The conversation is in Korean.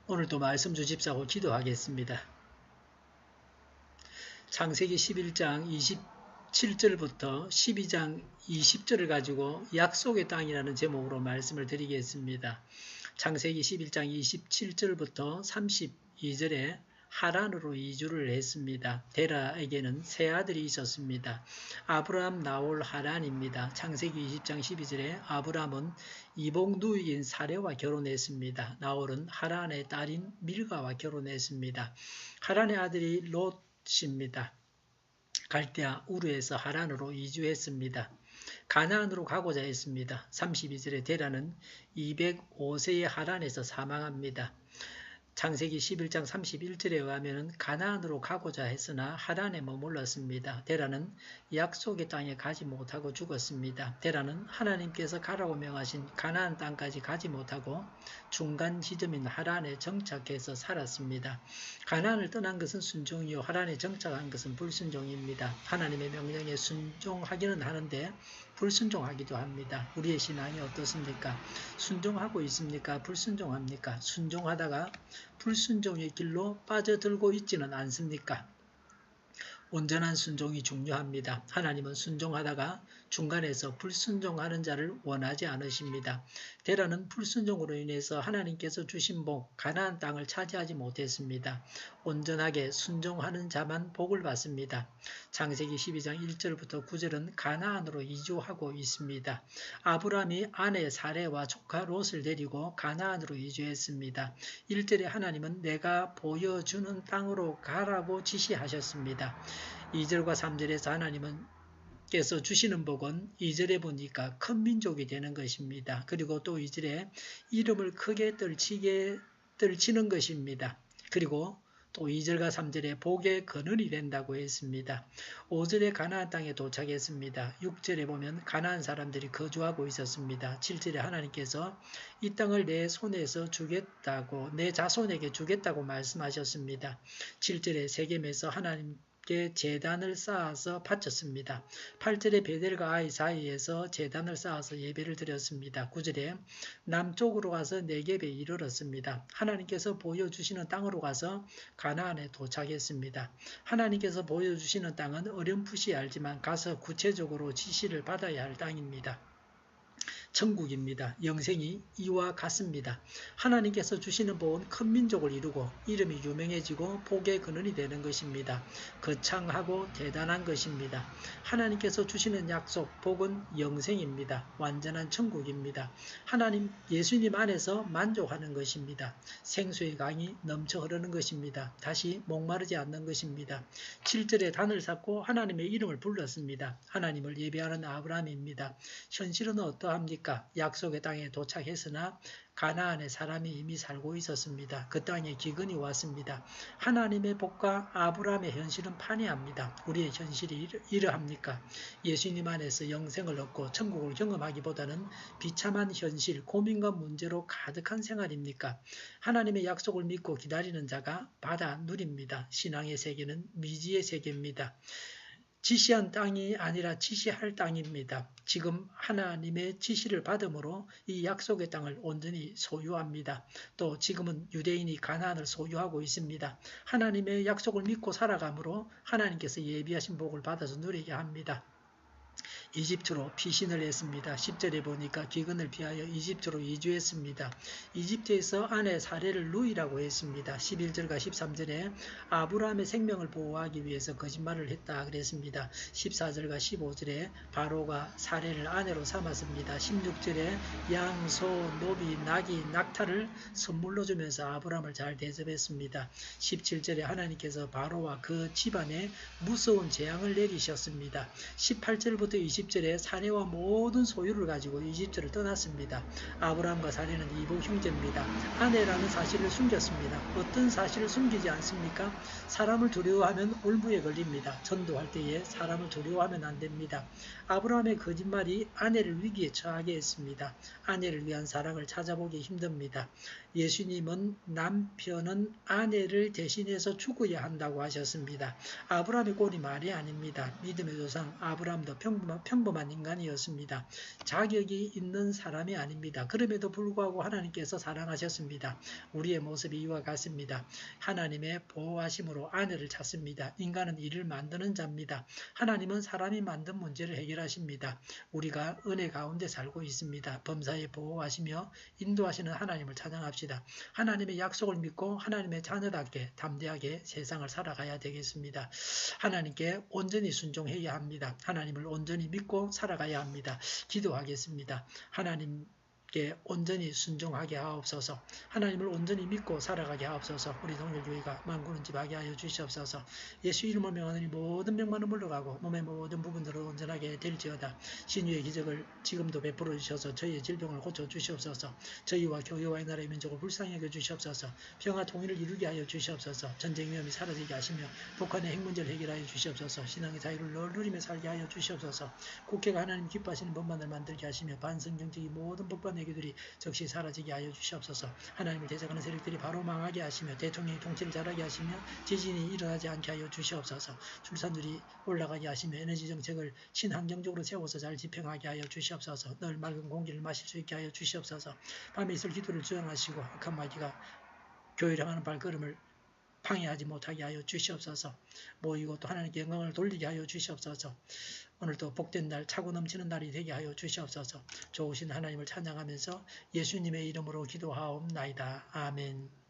오늘도 말씀 주십사고 기도하겠습니다. 창세기 11장 27절부터 12장 20절을 가지고 약속의 땅이라는 제목으로 말씀을 드리겠습니다. 창세기 11장 27절부터 32절에 하란으로 이주를 했습니다. 데라에게는 세 아들이 있었습니다. 아브람, 나홀, 하란입니다. 창세기 20장 12절에 아브람은 이복 누이인 사레와 결혼했습니다. 나홀은 하란의 딸인 밀가와 결혼했습니다. 하란의 아들이 롯입니다. 갈대아 우르에서 하란으로 이주했습니다. 가나안으로 가고자 했습니다. 32절에 데라는 205세의 하란에서 사망합니다. 창세기 11장 31절에 의하면 가나안으로 가고자 했으나 하란에 머물렀습니다. 데라는 약속의 땅에 가지 못하고 죽었습니다. 데라는 하나님께서 가라고 명하신 가나안 땅까지 가지 못하고 중간 지점인 하란에 정착해서 살았습니다. 가나안을 떠난 것은 순종이요 하란에 정착한 것은 불순종입니다. 하나님의 명령에 순종하기는 하는데 불순종하기도 합니다. 우리의 신앙이 어떻습니까? 순종하고 있습니까? 불순종합니까? 순종하다가 불순종의 길로 빠져들고 있지는 않습니까? 온전한 순종이 중요합니다. 하나님은 순종하다가 중간에서 불순종하는 자를 원하지 않으십니다. 데라는 불순종으로 인해서 하나님께서 주신 복, 가나안 땅을 차지하지 못했습니다. 온전하게 순종하는 자만 복을 받습니다. 창세기 12장 1절부터 9절은 가나안으로 이주하고 있습니다. 아브람이 아내 사레와 조카 롯을 데리고 가나안으로 이주했습니다. 1절에 하나님은 내가 보여주는 땅으로 가라고 지시하셨습니다. 2절과 3절에서 하나님께서 주시는 복은 2절에 보니까 큰 민족이 되는 것입니다. 그리고 또 2절에 이름을 크게 떨치는 것입니다. 그리고 또 2절과 3절에 복의 근원이 된다고 했습니다. 5절에 가나안 땅에 도착했습니다. 6절에 보면 가나안 사람들이 거주하고 있었습니다. 7절에 하나님께서 이 땅을 내 손에서 주겠다고, 내 자손에게 주겠다고 말씀하셨습니다. 7절에 세겜에서 하나님께 제단을 쌓아서 바쳤습니다. 8절에 베델과 아이 사이에서 제단을 쌓아서 예배를 드렸습니다. 9절에 남쪽으로 가서 네겝에 이르렀습니다. 하나님께서 보여주시는 땅으로 가서 가나안에 도착했습니다. 하나님께서 보여주시는 땅은 어렴풋이 알지만 가서 구체적으로 지시를 받아야 할 땅입니다. 천국입니다. 영생이 이와 같습니다. 하나님께서 주시는 복은 큰 민족을 이루고 이름이 유명해지고 복의 근원이 되는 것입니다. 거창하고 대단한 것입니다. 하나님께서 주시는 약속, 복은 영생입니다. 완전한 천국입니다. 하나님, 예수님 안에서 만족하는 것입니다. 생수의 강이 넘쳐 흐르는 것입니다. 다시 목마르지 않는 것입니다. 7절에 단을 쌓고 하나님의 이름을 불렀습니다. 하나님을 예배하는 아브라함입니다. 현실은 어떠합니까? 약속의 땅에 도착했으나 가나안에 사람이 이미 살고 있었습니다. 그 땅에 기근이 왔습니다. 하나님의 복과 아브라함의 현실은 판이합니다. 우리의 현실이 이러합니까? 예수님 안에서 영생을 얻고 천국을 경험하기보다는 비참한 현실, 고민과 문제로 가득한 생활입니까? 하나님의 약속을 믿고 기다리는 자가 받아 누립니다. 신앙의 세계는 미지의 세계입니다. 지시한 땅이 아니라 지시할 땅입니다. 지금 하나님의 지시를 받음으로 이 약속의 땅을 온전히 소유합니다. 또 지금은 유대인이 가나안을 소유하고 있습니다. 하나님의 약속을 믿고 살아감으로 하나님께서 예비하신 복을 받아서 누리게 합니다. 이집트로 피신을 했습니다. 10절에 보니까 기근을 피하여 이집트로 이주했습니다. 이집트에서 아내 사레를 누이라고 했습니다. 11절과 13절에 아브라함의 생명을 보호하기 위해서 거짓말을 했다 그랬습니다. 14절과 15절에 바로가 사레를 아내로 삼았습니다. 16절에 양, 소, 노비, 나귀, 낙타를 선물로 주면서 아브라함을 잘 대접했습니다. 17절에 하나님께서 바로와 그 집안에 무서운 재앙을 내리셨습니다. 18절부터 20절에 사레와 모든 소유를 가지고 이집트를 떠났습니다. 아브라함과 사레는 이복 형제입니다. 아내라는 사실을 숨겼습니다. 어떤 사실을 숨기지 않습니까? 사람을 두려워하면 올무에 걸립니다. 전도할 때에 사람을 두려워하면 안 됩니다. 아브라함의 거짓말이 아내를 위기에 처하게 했습니다. 아내를 위한 사랑을 찾아보기 힘듭니다. 예수님은 남편은 아내를 대신해서 죽어야 한다고 하셨습니다. 아브라함의 꼴이 말이 아닙니다. 믿음의 조상 아브라함도 평범한 인간이었습니다. 자격이 있는 사람이 아닙니다. 그럼에도 불구하고 하나님께서 사랑하셨습니다. 우리의 모습이 이와 같습니다. 하나님의 보호하심으로 아내를 찾습니다. 인간은 이를 만드는 자입니다. 하나님은 사람이 만든 문제를 해결하십니다. 우리가 은혜 가운데 살고 있습니다. 범사에 보호하시며 인도하시는 하나님을 찬양합시다. 하나님의 약속을 믿고 하나님의 자녀답게 담대하게 세상을 살아가야 되겠습니다. 하나님께 온전히 순종해야 합니다. 하나님을 온전히 믿고 살아가야 합니다. 기도하겠습니다. 하나님께 온전히 순종하게 하옵소서. 하나님을 온전히 믿고 살아가게 하옵소서. 우리 동일교회가 만군은 집하게 하여 주시옵소서. 예수 이름을 명하노니 모든 병만은 물러가고 몸의 모든 부분들을 온전하게 될지어다. 신유의 기적을 지금도 베풀어 주셔서 저희의 질병을 고쳐 주시옵소서. 저희와 교회와의 나라의 민족을 불쌍히 여겨 주시옵소서. 평화 통일을 이루게 하여 주시옵소서. 전쟁 위험이 사라지게 하시며 북한의 핵 문제를 해결하여 주시옵소서. 신앙의 자유를 늘 누리며 살게 하여 주시옵소서. 국회가 하나님 기뻐하시는 법만을 만들게 하시며 반성경적인 모든 법과 내기들이 즉시 사라지게 하여 주시옵소서. 하나님을 대적하는 세력들이 바로 망하게 하시며 대통령이 통치를 잘하게 하시며 지진이 일어나지 않게 하여 주시옵소서. 출산율이 올라가게 하시며 에너지 정책을 친환경적으로 세워서 잘 집행하게 하여 주시옵소서. 늘 맑은 공기를 마실 수 있게 하여 주시옵소서. 밤에 있을 기도를 주장하시고 악한 마귀가 교회를 향하는 발걸음을 방해하지 못하게 하여 주시옵소서. 모이고 또 하나님께 영광을 돌리게 하여 주시옵소서. 오늘도 복된 날, 차고 넘치는 날이 되게 하여 주시옵소서. 좋으신 하나님을 찬양하면서 예수님의 이름으로 기도하옵나이다. 아멘.